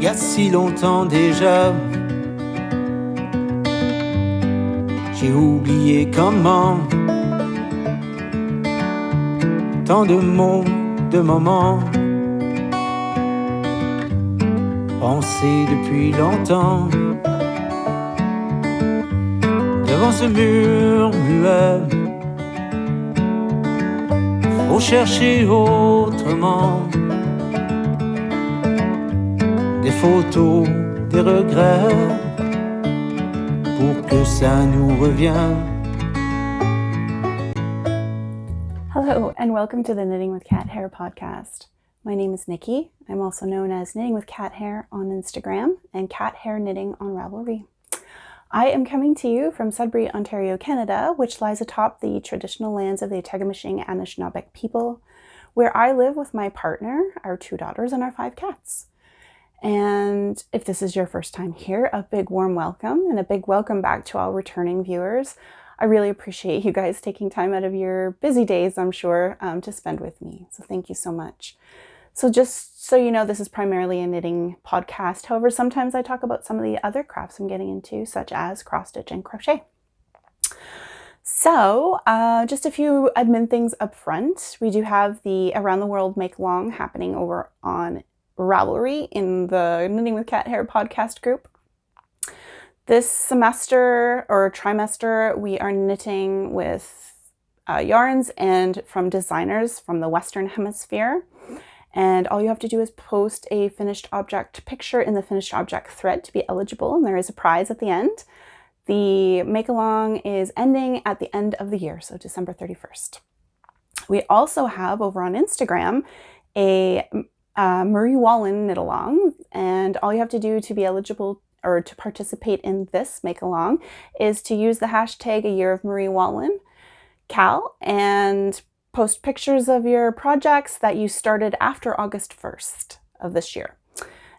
y a si longtemps déjà. J'ai oublié comment. Tant de mots, de moments pensés depuis longtemps. Devant ce mur muet, faut chercher autrement. Des photos, des regrets, pour que ça nous revienne. Hello, and welcome to the Knitting with Cat Hair podcast. My name is Nikki. I'm also known as Knitting with Cat Hair on Instagram and Cat Hair Knitting on Ravelry. I am coming to you from Sudbury, Ontario, Canada, which lies atop the traditional lands of the Otagamashing Anishinaabe people, where I live with my partner, our 2 daughters, and our 5 cats. And if this is your first time here, a big warm welcome and a big welcome back to all returning viewers. I really appreciate you guys taking time out of your busy days, I'm sure, to spend with me. So thank you so much. So just so you know, this is primarily a knitting podcast. However, sometimes I talk about some of the other crafts I'm getting into, such as cross stitch and crochet. So just a few admin things up front. We do have the Around the World Make Long happening over on Ravelry in the Knitting with Cat Hair podcast group. This semester or trimester, we are knitting with yarns and from designers from the Western Hemisphere. And all you have to do is post a finished object picture in the finished object thread to be eligible, and there is a prize at the end. The make-along is ending at the end of the year, so December 31st. We also have over on Instagram a Marie Walllin knit-along, and all you have to do to be eligible or to participate in this make-along is to use the hashtag A Year of Marie Walllin Cal and post pictures of your projects that you started after August 1st of this year.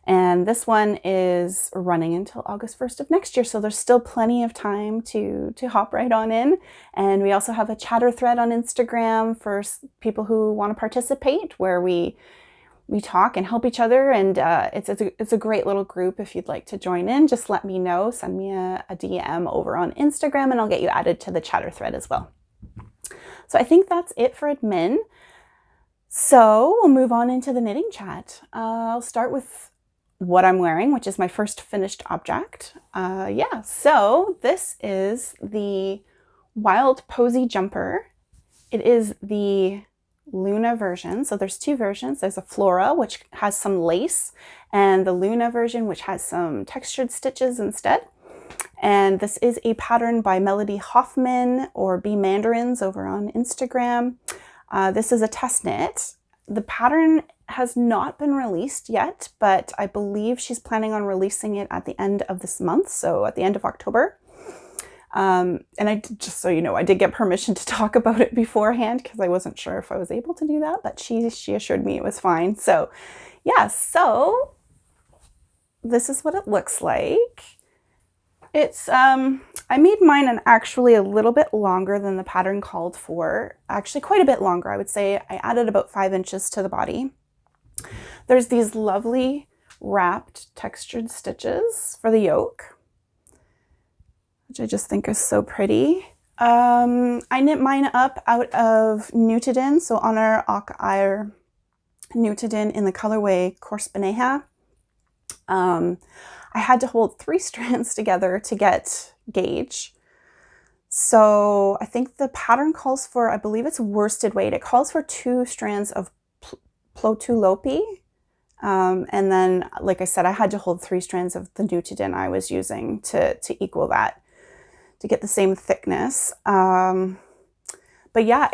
And this one is running until August 1st of next year, so there's still plenty of time to hop right on in. And we also have a chatter thread on Instagram for people who want to participate, where we talk and help each other, and it's a great little group. If you'd like to join in, just let me know. Send me a DM over on Instagram and I'll get you added to the chatter thread as well. So I think that's it for admin. So we'll move on into the knitting chat. I'll start with what I'm wearing, which is my first finished object. So this is the Wild Posy jumper. It is the Luna version. So there's 2 versions. There's a Flora, which has some lace, and the Luna version, which has some textured stitches instead. And this is a pattern by Melody Hoffman, or B Mandarins over on Instagram. This is a test knit. The pattern has not been released yet, but I believe she's planning on releasing it at the end of this month, so at the end of October. And just so you know, I did get permission to talk about it beforehand because I wasn't sure if I was able to do that, but she assured me it was fine. So yeah, so this is what it looks like. It's, I made mine actually a little bit longer than the pattern called for. Actually quite a bit longer. I would say I added about 5 inches to the body. There's these lovely wrapped textured stitches for the yoke, which I just think is so pretty. I knit mine up out of Nutiden, so on our Ock-Ire Nutiden in the colorway Coarse Beneha. I had to hold 3 strands together to get gauge. So I think the pattern calls for, I believe it's worsted weight. It calls for 2 strands of Plotulopi. And then, like I said, I had to hold 3 strands of the Nutiden I was using to equal that, to get the same thickness. But yeah,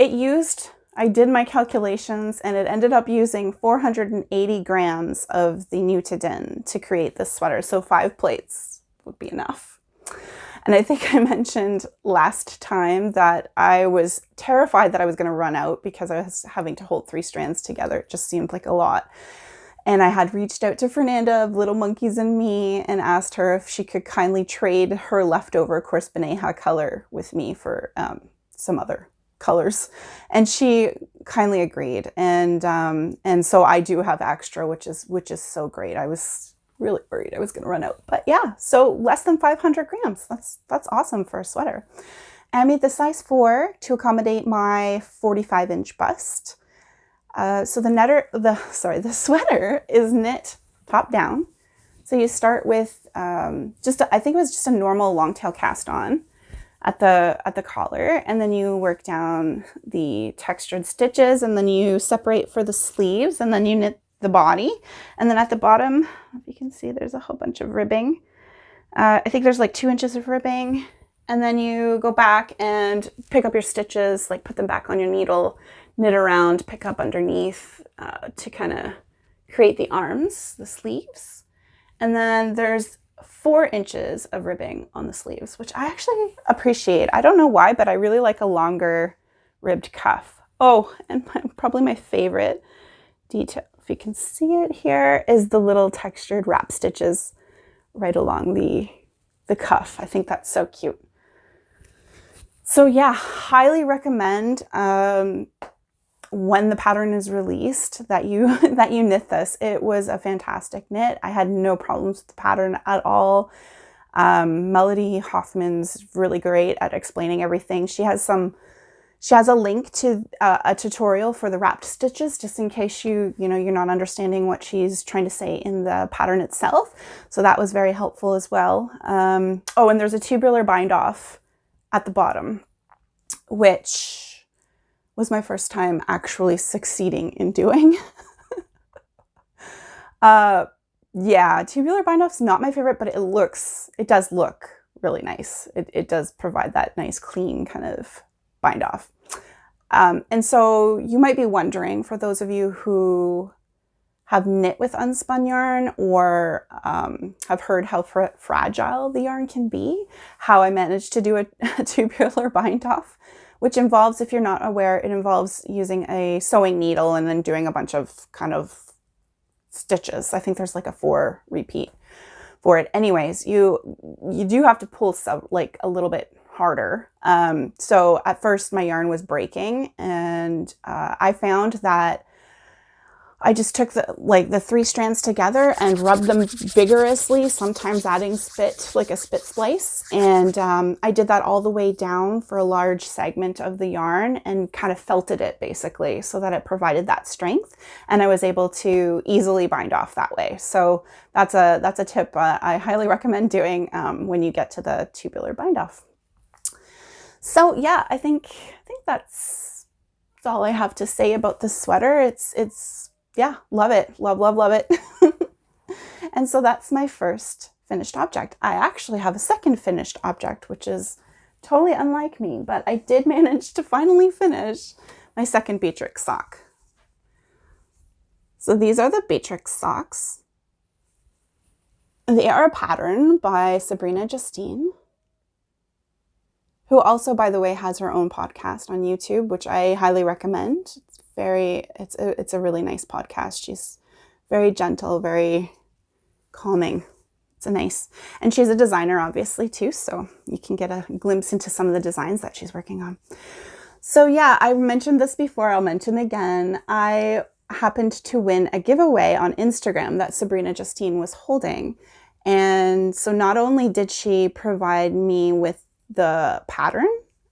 I did my calculations and it ended up using 480 grams of the Nutiden to create this sweater. So 5 plates would be enough. And I think I mentioned last time that I was terrified that I was going to run out because I was having to hold 3 strands together. It just seemed like a lot. And I had reached out to Fernanda of Little Monkeys and Me and asked her if she could kindly trade her leftover Coarse Beneha color with me for some other colors, and she kindly agreed. And so I do have extra, which is so great. I was really worried I was going to run out. But yeah, so less than 500 grams. That's awesome for a sweater. I made the size 4 to accommodate my 45-inch bust. So the sweater is knit top down. So you start with I think it was just a normal long tail cast on at the collar, and then you work down the textured stitches, and then you separate for the sleeves, and then you knit the body. And then at the bottom, if you can see, there's a whole bunch of ribbing. I think there's like 2 inches of ribbing. And then you go back and pick up your stitches, like put them back on your needle, knit around, pick up underneath to kind of create the arms, the sleeves. And then there's 4 inches of ribbing on the sleeves, which I actually appreciate. I don't know why, but I really like a longer ribbed cuff. Oh, and probably my favorite detail, if you can see it here, is the little textured wrap stitches right along the cuff. I think that's so cute. So yeah, highly recommend when the pattern is released that you knit this. It was a fantastic knit. I had no problems with the pattern at all. Melody Hoffman's really great at explaining everything. She has a link to a tutorial for the wrapped stitches, just in case you're not understanding what she's trying to say in the pattern itself. So that was very helpful as well. Oh, and there's a tubular bind off at the bottom, which was my first time actually succeeding in doing. Yeah, tubular bind off's not my favorite, but it does look really nice. It does provide that nice clean kind of bind off. And so you might be wondering, for those of you who have knit with unspun yarn or have heard how fragile the yarn can be, how I managed to do a tubular bind off, which involves, if you're not aware, it involves using a sewing needle and then doing a bunch of kind of stitches. I think there's like a 4 repeat for it. Anyways, you do have to pull like a little bit harder. So at first my yarn was breaking, and I found that I just took the 3 strands together and rubbed them vigorously, sometimes adding a spit splice. And I did that all the way down for a large segment of the yarn and kind of felted it basically so that it provided that strength. And I was able to easily bind off that way. So that's a tip I highly recommend doing when you get to the tubular bind off. So yeah, I think that's all I have to say about this sweater. Yeah, love it. Love it. And so that's my first finished object. I actually have a second finished object, which is totally unlike me, but I did manage to finally finish my second beatrix sock. So these are the beatrix socks. They are a pattern by Sabrina Justine, who also, by the way, has her own podcast on YouTube, which I highly recommend. It's a really nice podcast. She's very gentle, very calming. And she's a designer, obviously, too, so you can get a glimpse into some of the designs that she's working on. So yeah, I mentioned this before, I'll mention again. I happened to win a giveaway on Instagram that Sabrina Justine was holding. And so not only did she provide me with the pattern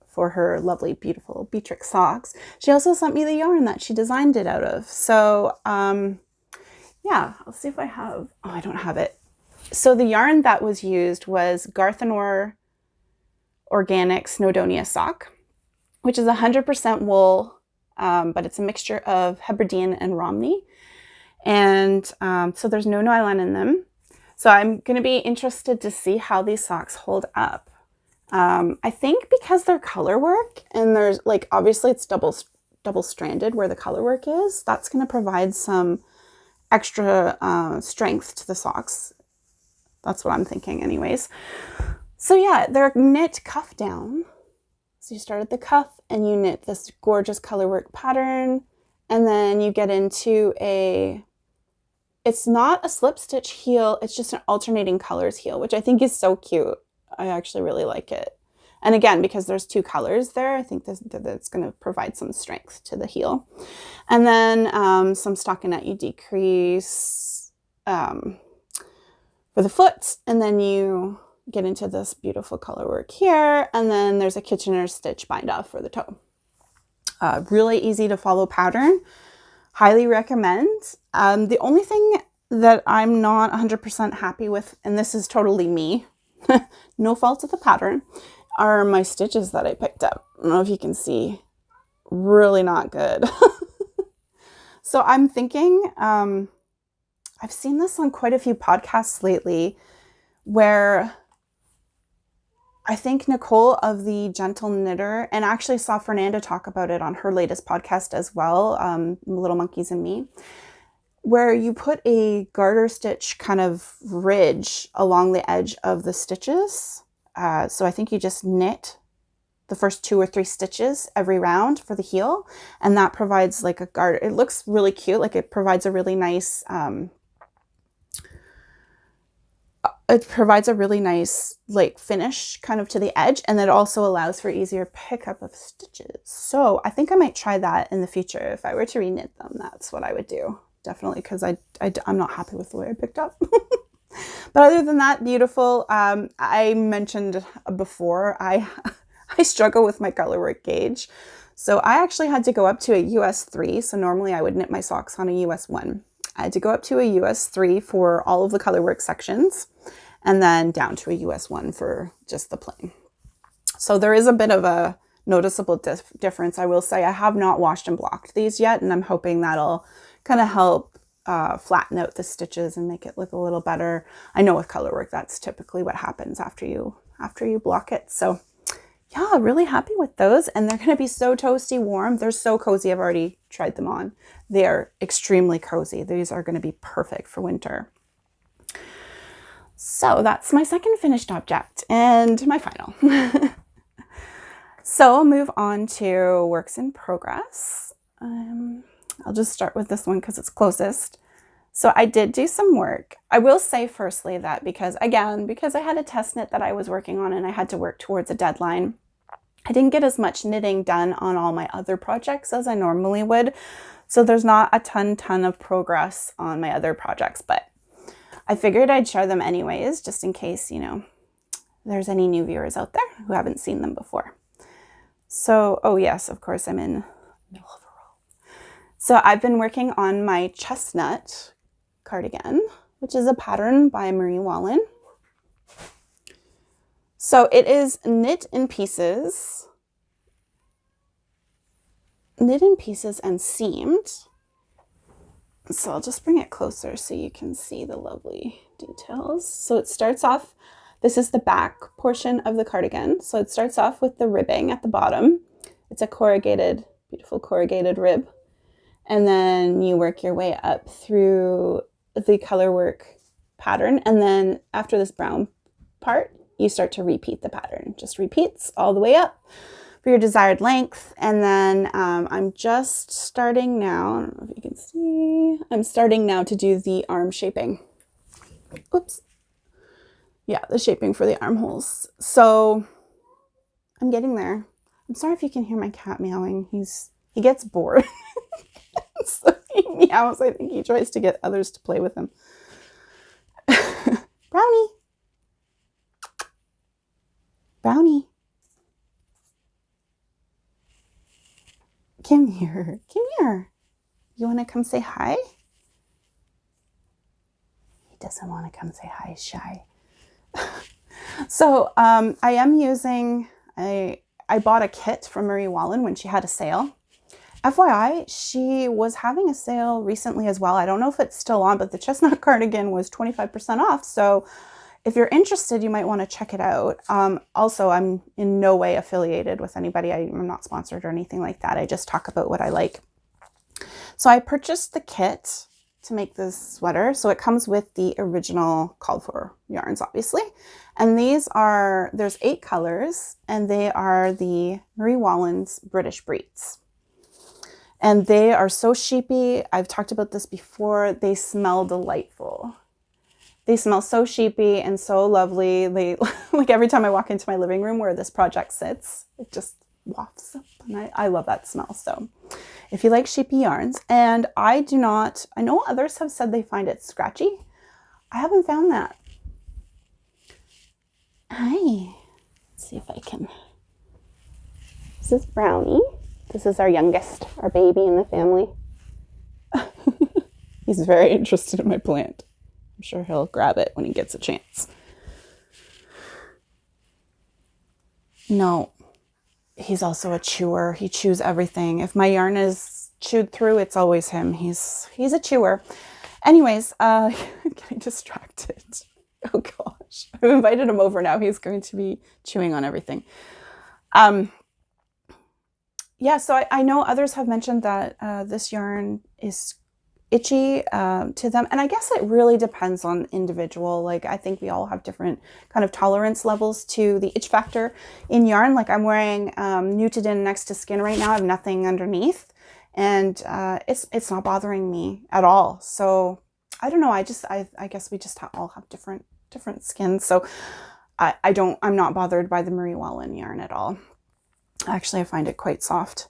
for her lovely, beautiful beatrix socks, she also sent me the yarn that she designed it out of. So yeah, I'll see if I have, oh, I don't have it. So the yarn that was used was Garthenor Organic Snowdonia sock, which is 100% wool, but it's a mixture of Hebridean and Romney. And so there's no nylon in them. So I'm going to be interested to see how these socks hold up. I think because they're color work, and there's like, obviously it's double stranded where the color work is, that's going to provide some extra strength to the socks. That's what I'm thinking anyways. So yeah, they're knit cuff down. So you start at the cuff and you knit this gorgeous color work pattern, and then you get into it's not a slip stitch heel, it's just an alternating colors heel, which I think is so cute. I actually really like it. And again, because there's 2 colors there, I think that's going to provide some strength to the heel. And then some stockinette you decrease, for the foot, and then you get into this beautiful color work here, and then there's a Kitchener stitch bind off for the toe. Really easy to follow pattern. Highly recommend. The only thing that I'm not 100% happy with, and this is totally me, no fault of the pattern, are my stitches that I picked up. I don't know if you can see, really not good. So I'm thinking, I've seen this on quite a few podcasts lately where I think Nicole of the Gentle Knitter, and actually saw Fernanda talk about it on her latest podcast as well, Little Monkeys and Me, where you put a garter stitch kind of ridge along the edge of the stitches. So I think you just knit the first 2 or 3 stitches every round for the heel, and that provides like a garter. It looks really cute, like it provides a really nice like finish kind of to the edge, and it also allows for easier pickup of stitches. So I think I might try that in the future. If I were to reknit them, that's what I would do, definitely, because I'm not happy with the way I picked up. But other than that, beautiful. I mentioned before, I struggle with my color work gauge. So I actually had to go up to a US 3. So normally I would knit my socks on a US 1. I had to go up to a US 3 for all of the color work sections, and then down to a US 1 for just the plain. So there is a bit of a noticeable difference. I will say I have not washed and blocked these yet, and I'm hoping that'll kind of help flatten out the stitches and make it look a little better. I know with color work, that's typically what happens after you block it. So yeah, really happy with those. And they're going to be so toasty warm. They're so cozy. I've already tried them on. They are extremely cozy. These are going to be perfect for winter. So that's my second finished object and my final. So I'll move on to works in progress. I'll just start with this one because it's closest. So I did do some work. I will say firstly that because I had a test knit that I was working on and I had to work towards a deadline, I didn't get as much knitting done on all my other projects as I normally would. So there's not a ton of progress on my other projects, but I figured I'd share them anyways, just in case, you know, there's any new viewers out there who haven't seen them before. So, oh yes, of course I'm in the middle of a row. So I've been working on my chestnut cardigan, which is a pattern by Walllin. So it is knit in pieces and seamed. So I'll just bring it closer so you can see the lovely details. So it starts off, this is the back portion of the cardigan. So it starts off with the ribbing at the bottom. It's a corrugated, beautiful corrugated rib. And then you work your way up through the color work pattern. And then after this brown part, you start to repeat the pattern. Just repeats all the way up for your desired length. And then I'm just starting now, I don't know if you can see, I'm starting now to do the arm shaping. Oops. Yeah, the shaping for the armholes. So I'm getting there. I'm sorry if you can hear my cat meowing. He gets bored. So he meows. I think he tries to get others to play with him. Brownie. Brownie. Come here. Come here. You want to come say hi? He doesn't want to come say hi. He's shy. So I am using, I bought a kit from Walllin when she had a sale. FYI, she was having a sale recently as well. I don't know if it's still on, but the chestnut cardigan was 25% off. So if you're interested, you might want to check it out. Also, I'm in no way affiliated with anybody. I'm not sponsored or anything like that. I just talk about what I like. So I purchased the kit to make this sweater. So it comes with the original called for yarns, obviously. And there's 8 colors, and they are the Wallin's British Breeds. And they are so sheepy. I've talked about this before. They smell delightful. They smell so sheepy and so lovely. They, like every time I walk into my living room where this project sits, it just wafts up, and I love that smell. So if you like sheepy yarns, and I know others have said they find it scratchy. I haven't found that. Hi. Let's see if I can. This is Brownie. This is our youngest, our baby in the family. He's very interested in my plant. I'm sure he'll grab it when he gets a chance. No, he's also a chewer. He chews everything. If my yarn is chewed through, it's always him. He's a chewer. Anyways, I'm getting distracted. Oh gosh. I've invited him over now. He's going to be chewing on everything. Yeah, so I know others have mentioned that this yarn is itchy to them. And I guess it really depends on individual. Like, I think we all have different kind of tolerance levels to the itch factor in yarn. Like, I'm wearing Nutiden Next to Skin right now. I have nothing underneath. And it's not bothering me at all. So I don't know. I guess we just all have different skins. So I'm not bothered by the Marie Walllin yarn at all. Actually, I find it quite soft.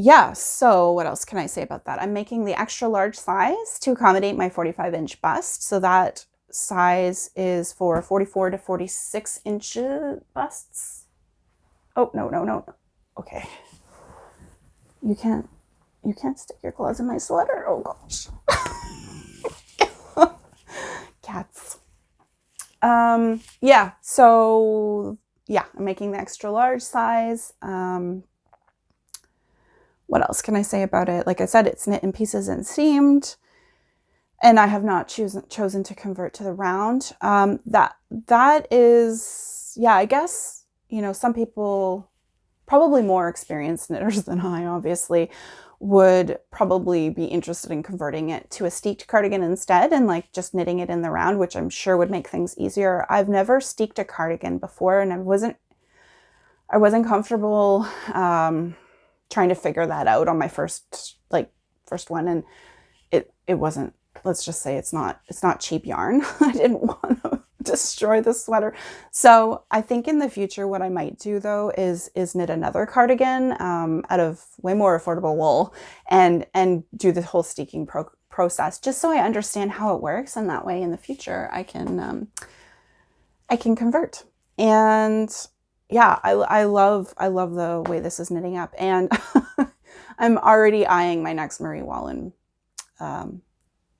Yeah, so what else can I say about that? I'm making the extra large size to accommodate my 45-inch bust. So that size is for 44 to 46 inch busts. Oh, no. Okay. You can't stick your claws in my sweater. Oh gosh. Cats. Yeah, so yeah, I'm making the extra large size. What else can I say about it? Like I said, it's knit in pieces and seamed, and I have not chosen to convert to the round. That is, yeah, I guess, you know, some people, probably more experienced knitters than I, obviously, would probably be interested in converting it to a steeked cardigan instead and like just knitting it in the round, which I'm sure would make things easier. I've never steeked a cardigan before, and I wasn't comfortable trying to figure that out on my first one, and it wasn't, let's just say it's not cheap yarn. I didn't want to destroy the sweater. So I think in the future what I might do though is knit another cardigan out of way more affordable wool and do the whole steeking process, just so I understand how it works, and that way in the future I can convert. And yeah, I love the way this is knitting up, and I'm already eyeing my next Marie Walllin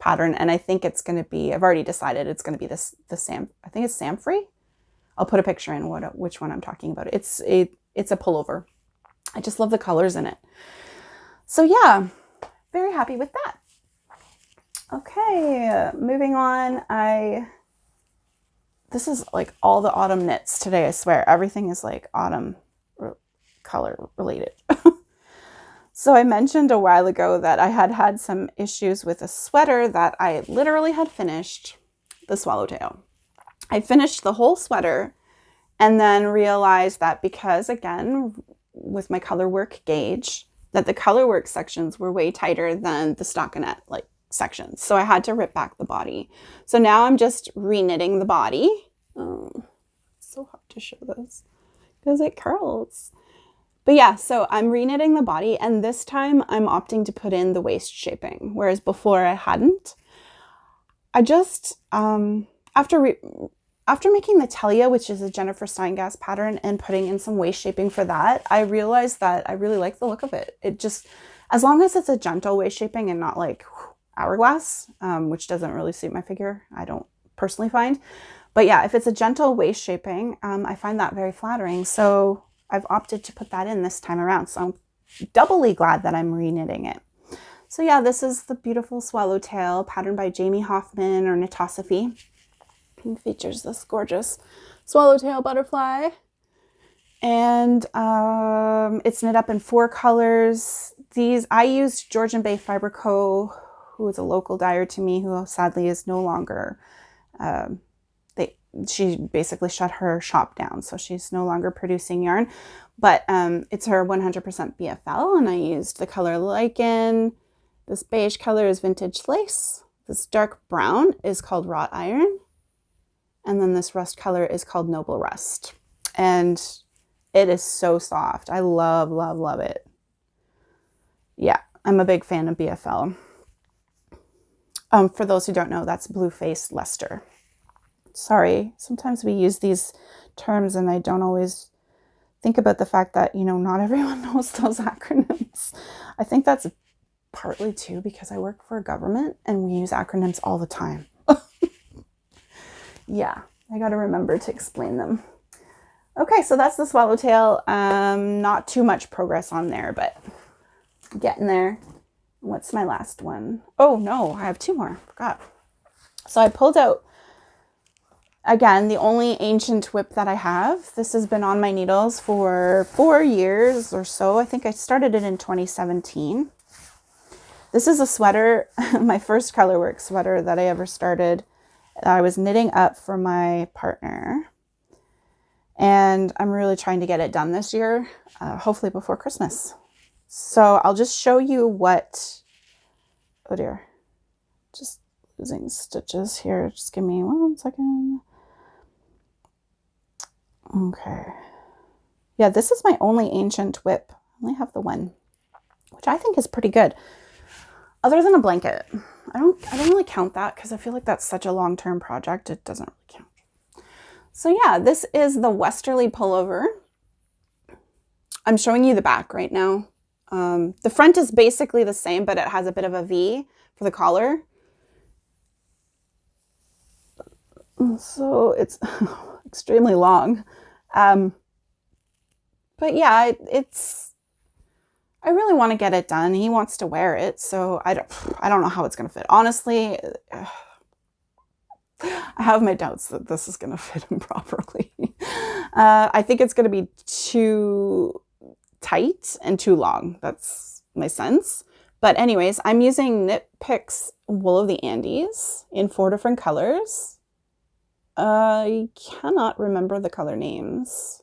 pattern, and I think it's going to be, I've already decided it's going to be I think it's Samphrey. I'll put a picture in which one I'm talking about. It's a pullover. I just love the colors in it. So yeah, very happy with that. Okay, moving on. This is like all the autumn knits today, I swear. Everything is like autumn color related. So I mentioned a while ago that I had some issues with a sweater that I literally had finished, the Swallowtail. I finished the whole sweater and then realized that because, again, with my color work gauge, that the color work sections were way tighter than the stockinette like sections. So I had to rip back the body. So now I'm just reknitting the body. Oh, it's so hard to show this because it curls. But yeah, so I'm reknitting the body, and this time I'm opting to put in the waist shaping, whereas before I hadn't. I just, after making the Talia, which is a Jennifer Steingass pattern, and putting in some waist shaping for that, I realized that I really like the look of it. It just, as long as it's a gentle waist shaping and not like hourglass, which doesn't really suit my figure, I don't personally find. But yeah, if it's a gentle waist shaping, I find that very flattering. So I've opted to put that in this time around. So I'm doubly glad that I'm reknitting it. So yeah, this is the beautiful Swallowtail patterned by Jamie Hoffman or Knitosophy. It features this gorgeous swallowtail butterfly. And it's knit up in 4 colors. I used Georgian Bay Fiber Co., who is a local dyer to me, who sadly is no longer, she basically shut her shop down, so she's no longer producing yarn. But it's her 100% BFL, and I used the color Lichen. This beige color is Vintage Lace. This dark brown is called Wrought Iron. And then this rust color is called Noble Rust. And it is so soft. I love, love, love it. Yeah, I'm a big fan of BFL. For those who don't know, that's Blue Face Leicester. Sorry, sometimes we use these terms and I don't always think about the fact that, you know, not everyone knows those acronyms. I think that's partly too because I work for a government and we use acronyms all the time. Yeah, I got to remember to explain them. Okay, so that's the Swallowtail. Not too much progress on there, but getting there. What's my last one? Oh no, I have two more. Forgot. So I pulled out, again, the only ancient whip that I have. This has been on my needles for 4 years or so. I think I started it in 2017. This is a sweater, my first colorwork sweater that I ever started. I was knitting up for my partner. And I'm really trying to get it done this year, hopefully before Christmas. So I'll just show you what, oh dear, just losing stitches here. Just give me 1 second. Okay. Yeah, this is my only ancient whip. I only have the one, which I think is pretty good. Other than a blanket. I don't really count that because I feel like that's such a long-term project. It doesn't really count. So yeah, this is the Westerly pullover. I'm showing you the back right now. The front is basically the same, but it has a bit of a V for the collar. So it's extremely long. But yeah, I really want to get it done. He wants to wear it, so I don't know how it's going to fit. Honestly, I have my doubts that this is going to fit him properly. I think it's going to be too tight and too long. That's my sense. But anyways, I'm using Knit Picks Wool of the Andes in 4 different colors. I cannot remember the color names.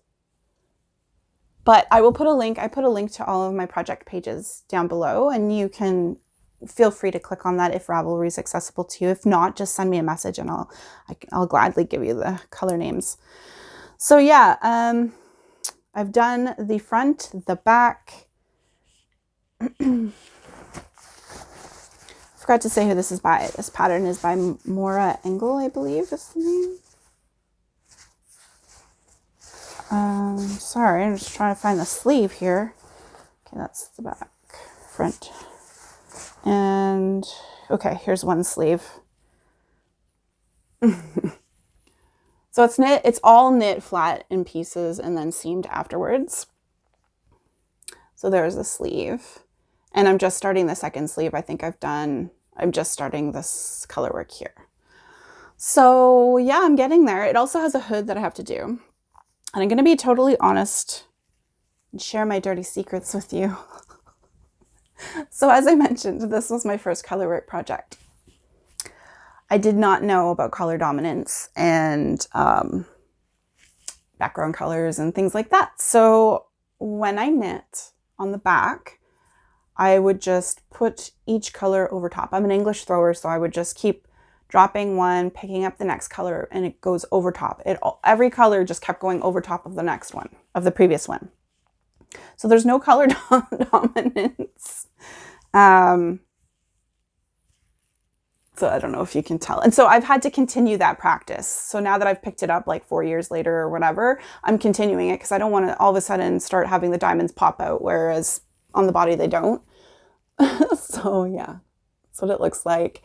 But I will put a link. I put a link to all of my project pages down below, and you can feel free to click on that if Ravelry is accessible to you. If not, just send me a message and I'll gladly give you the color names. So yeah, I've done the front, the back. Forgot to say who this is by. This pattern is by Moira Engel, I believe is the name. Sorry, I'm just trying to find the sleeve here. Okay, that's the back, front. And okay, here's one sleeve. So it's all knit flat in pieces and then seamed afterwards. So there's the sleeve. And I'm just starting the second sleeve. I think I'm just starting this color work here. So yeah, I'm getting there. It also has a hood that I have to do. And I'm going to be totally honest and share my dirty secrets with you. So as I mentioned, this was my first colorwork project. I did not know about color dominance and background colors and things like that. So when I knit on the back, I would just put each color over top. I'm an English thrower, so I would just keep dropping one, picking up the next color, and it goes over top. Every color just kept going over top of the next one, of the previous one. So there's no color dominance. So I don't know if you can tell. And so I've had to continue that practice. So now that I've picked it up like 4 years later or whatever, I'm continuing it because I don't want to all of a sudden start having the diamonds pop out, whereas on the body they don't. So yeah, that's what it looks like.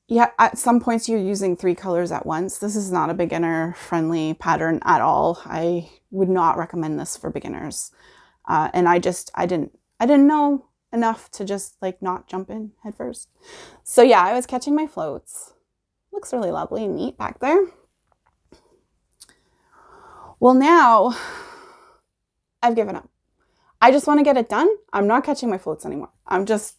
Yeah, at some points you're using 3 colors at once. This is not a beginner friendly pattern at all. I would not recommend this for beginners. And I didn't know enough to just like not jump in head first. So yeah, I was catching my floats. Looks really lovely and neat back there. Well, now I've given up. I just want to get it done. I'm not catching my floats anymore. I'm just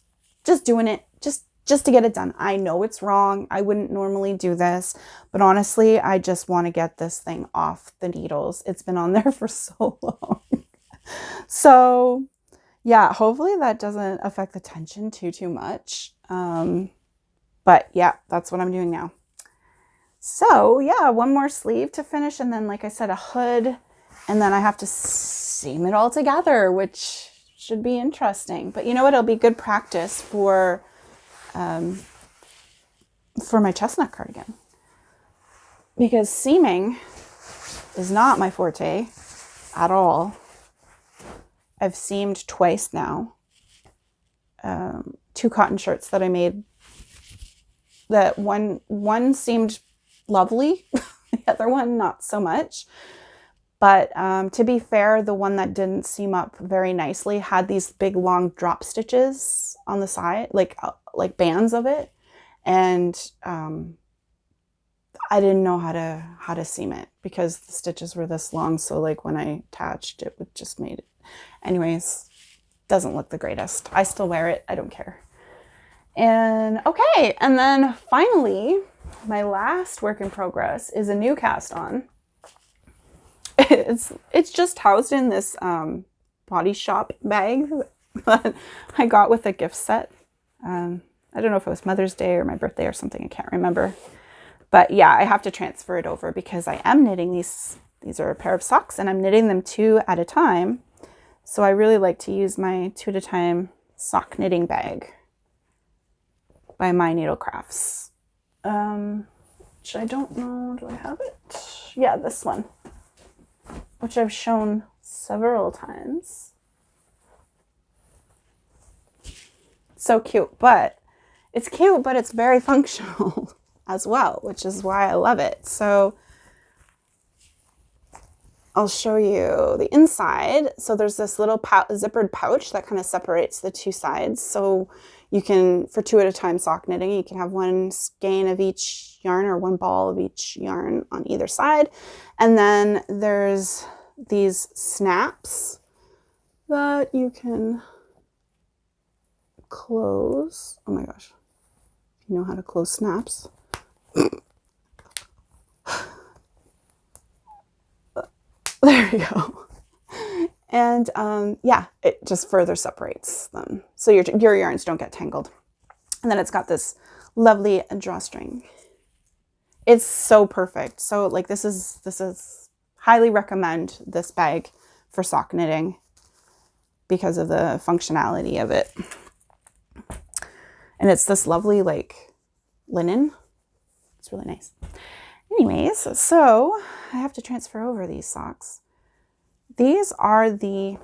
doing it just to get it done. I know it's wrong. I wouldn't normally do this, but honestly, I just want to get this thing off the needles. It's been on there for so long. So yeah, hopefully that doesn't affect the tension too much. But yeah, that's what I'm doing now. So yeah, one more sleeve to finish. And then, like I said, a hood, and then I have to seam it all together, which should be interesting. But you know what? It'll be good practice for for my chestnut cardigan. Because seaming is not my forte at all. I've seamed twice now. 2 cotton shirts that I made. That one seemed lovely, the other one not so much. But to be fair, the one that didn't seam up very nicely had these big long drop stitches on the side, like bands of it, and I didn't know how to seam it because the stitches were this long. So like when I attached it, would just made it. Anyways, doesn't look the greatest. I still wear it. I don't care. And okay, and then finally, my last work in progress is a new cast on. It's just housed in this Body Shop bag that I got with a gift set. I don't know if it was Mother's Day or my birthday or something. I can't remember. But yeah, I have to transfer it over because I am knitting these. These are a pair of socks and I'm knitting them 2 at a time. So I really like to use my 2 at a time sock knitting bag by My Needle Crafts. Which I don't know, do I have it? Yeah, this one, which I've shown several times. So cute, but it's cute, but it's very functional as well, which is why I love it. So I'll show you the inside. So there's this little zippered pouch that kind of separates the 2 sides. So you can, for 2 at a time sock knitting, you can have 1 skein of each yarn or 1 ball of each yarn on either side. And then there's these snaps that you can close. Oh my gosh. You know how to close snaps. There we go. And yeah, it just further separates them. So your yarns don't get tangled. And then it's got this lovely drawstring. It's so perfect. So like this is highly recommend this bag for sock knitting because of the functionality of it. And it's this lovely like linen. It's really nice. Anyways, so I have to transfer over these socks. These are the,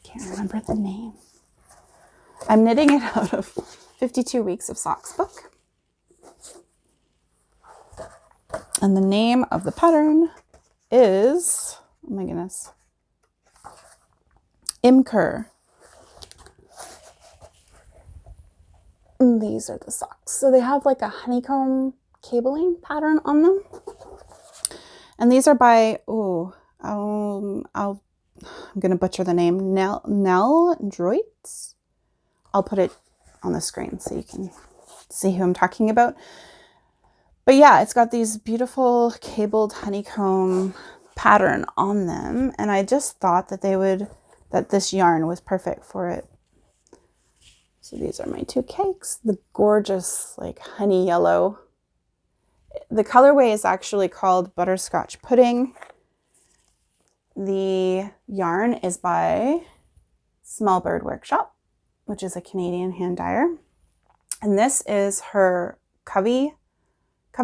can't remember the name. I'm knitting it out of 52 Weeks of Socks book. And the name of the pattern is, oh my goodness, Imker. And these are the socks. So they have like a honeycomb cabling pattern on them. And these are by, I'm going to butcher the name, Nell Droits. I'll put it on the screen so you can see who I'm talking about. But yeah, it's got these beautiful cabled honeycomb pattern on them. And I just thought that that this yarn was perfect for it. So these are my 2 cakes, the gorgeous like honey yellow. The colorway is actually called Butterscotch Pudding. The yarn is by Small Bird Workshop, which is a Canadian hand dyer. And this is her Covey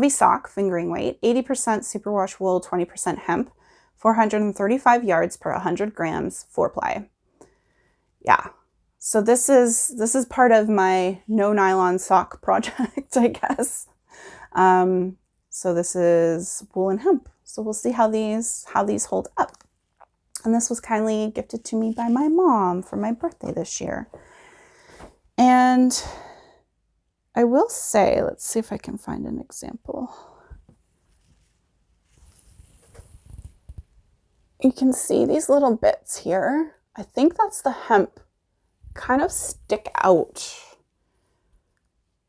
sock fingering weight, 80% superwash wool, 20% hemp, 435 yards per 100 grams, 4-ply. Yeah. So this is part of my no nylon sock project, I guess. So this is wool and hemp. So we'll see how these hold up. And this was kindly gifted to me by my mom for my birthday this year. And I will say, let's see if I can find an example. You can see these little bits here. I think that's the hemp kind of stick out.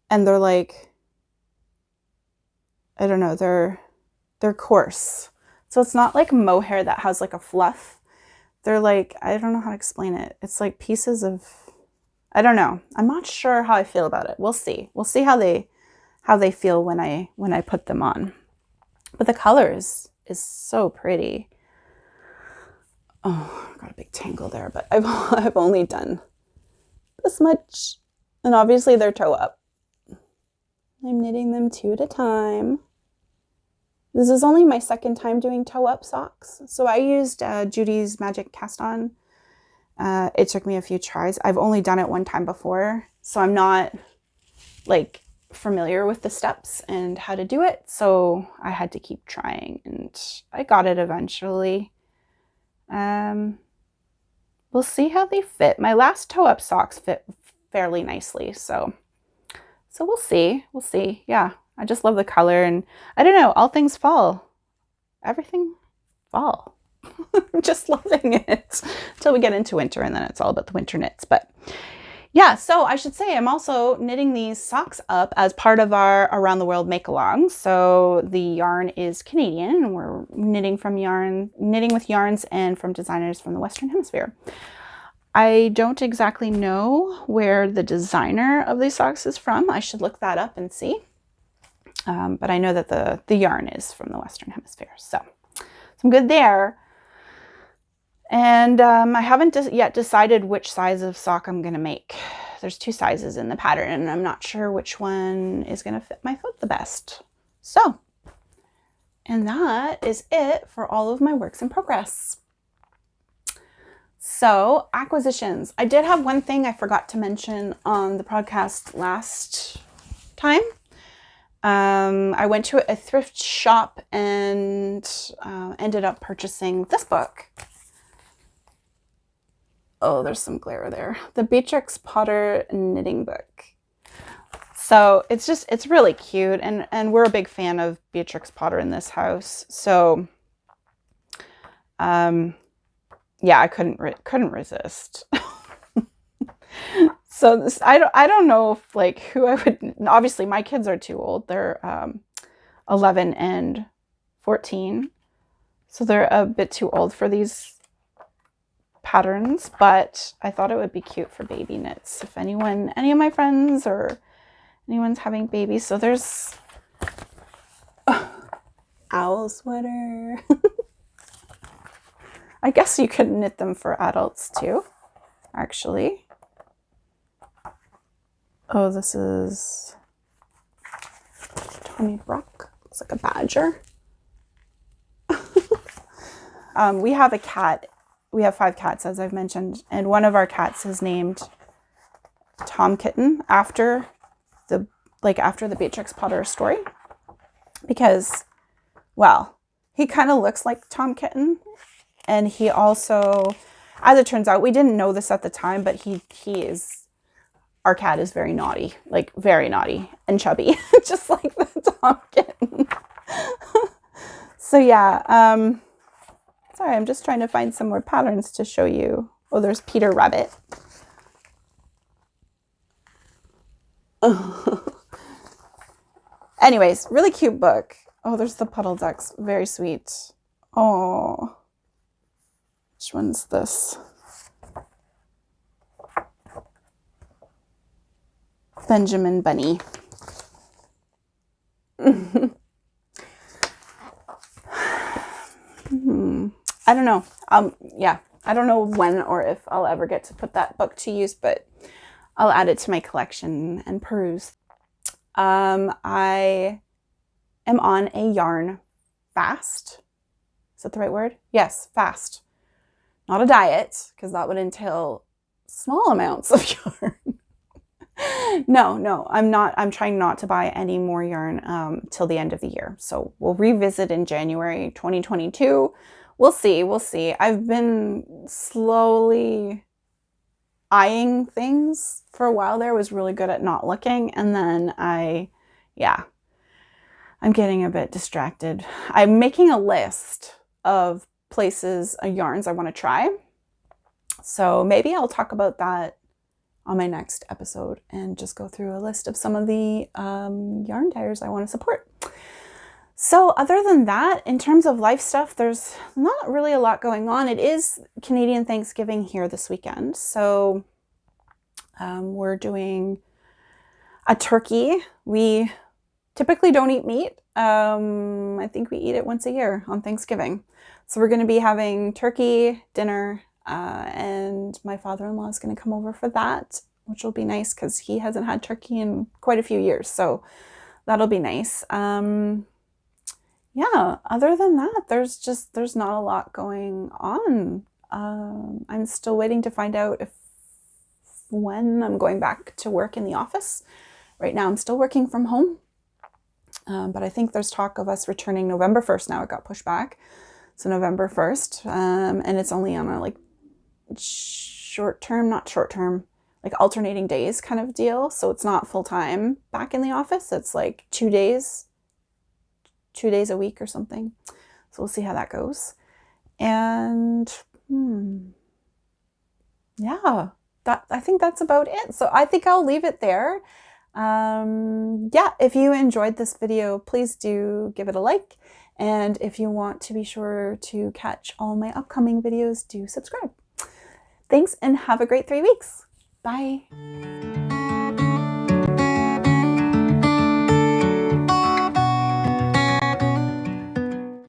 And they're like, I don't know, they're coarse. So it's not like mohair that has like a fluff. They're like, I don't know how to explain it. It's like pieces of, I don't know. I'm not sure how I feel about it. We'll see. We'll see how they feel when I put them on. But the colors is so pretty. Oh, I got a big tangle there, but I've only done this much And obviously they're toe up. I'm knitting them 2 at a time. This is only my second time doing toe up socks. So I used Judy's Magic Cast On. It took me a few tries. I've only done it one time before, so I'm not like familiar with the steps and how to do it. So I had to keep trying, and I got it eventually. We'll see how they fit. My last toe up socks fit fairly nicely, so we'll see. We'll see. Yeah, I just love the color, and I don't know, all things fall. Everything fall. I'm just loving it until we get into winter, and then it's all about the winter knits. But yeah, so I should say I'm also knitting these socks up as part of our Around the World make-along. So the yarn is Canadian, and we're knitting with yarns and from designers from the Western Hemisphere. I don't exactly know where the designer of these socks is from. I should look that up and see. But I know that the yarn is from the Western Hemisphere. So I'm good there. And I haven't yet decided which size of sock I'm going to make. There's 2 sizes in the pattern, and I'm not sure which one is going to fit my foot the best. So, and that is it for all of my works in progress. So, acquisitions. I did have one thing I forgot to mention on the podcast last time. I went to a thrift shop and ended up purchasing this book. Oh, there's some glare there. The Beatrix Potter knitting book. So it's really cute, and we're a big fan of Beatrix Potter in this house. So, yeah, I couldn't resist. So this, I don't know if like who I would. Obviously, my kids are too old. They're 11 and 14, so they're a bit too old for these patterns, but I thought it would be cute for baby knits if any of my friends or anyone's having babies. So there's owl sweater. I guess you could knit them for adults too, actually. Oh, this is Tommy Brock. Looks like a badger. We have a cat. We have 5 cats, as I've mentioned, and one of our cats is named Tom Kitten after the Beatrix Potter story, because, well, he kind of looks like Tom Kitten, and he also, as it turns out, we didn't know this at the time, but our cat is very naughty, like very naughty and chubby, just like the Tom Kitten. So yeah, sorry, I'm just trying to find some more patterns to show you. Oh, there's Peter Rabbit. Anyways, really cute book. Oh, there's the puddle ducks. Very sweet. Oh, which one's this? Benjamin Bunny. I don't know. Yeah, I don't know when or if I'll ever get to put that book to use, but I'll add it to my collection and peruse. I am on a yarn fast. Is that the right word? Yes, fast. Not a diet, because that would entail small amounts of yarn. No, I'm not. I'm trying not to buy any more yarn till the end of the year. So we'll revisit in January 2022. We'll see. I've been slowly eyeing things for a while there. I was really good at not looking. And then I'm getting a bit distracted. I'm making a list of places, yarns I want to try. So maybe I'll talk about that on my next episode and just go through a list of some of the yarn dyers I want to support. So other than that, in terms of life stuff, there's not really a lot going on. It is Canadian Thanksgiving here this weekend. So we're doing a turkey. We typically don't eat meat. I think we eat it once a year on Thanksgiving. So we're going to be having turkey dinner, and my father-in-law is going to come over for that. which will be nice because he hasn't had turkey in quite a few years. So that'll be nice. Yeah, other than that, there's not a lot going on. I'm still waiting to find out when I'm going back to work in the office. Right now I'm still working from home, but I think there's talk of us returning November 1st now. It got pushed back, so November 1st, and it's only on a like not short term, like alternating days kind of deal. So it's not full time back in the office. It's like 2 days a week or something. So we'll see how that goes. And yeah, I think that's about it. So I think I'll leave it there. Yeah, if you enjoyed this video, please do give it a like. And if you want to be sure to catch all my upcoming videos, do subscribe. Thanks and have a great 3 weeks. Bye.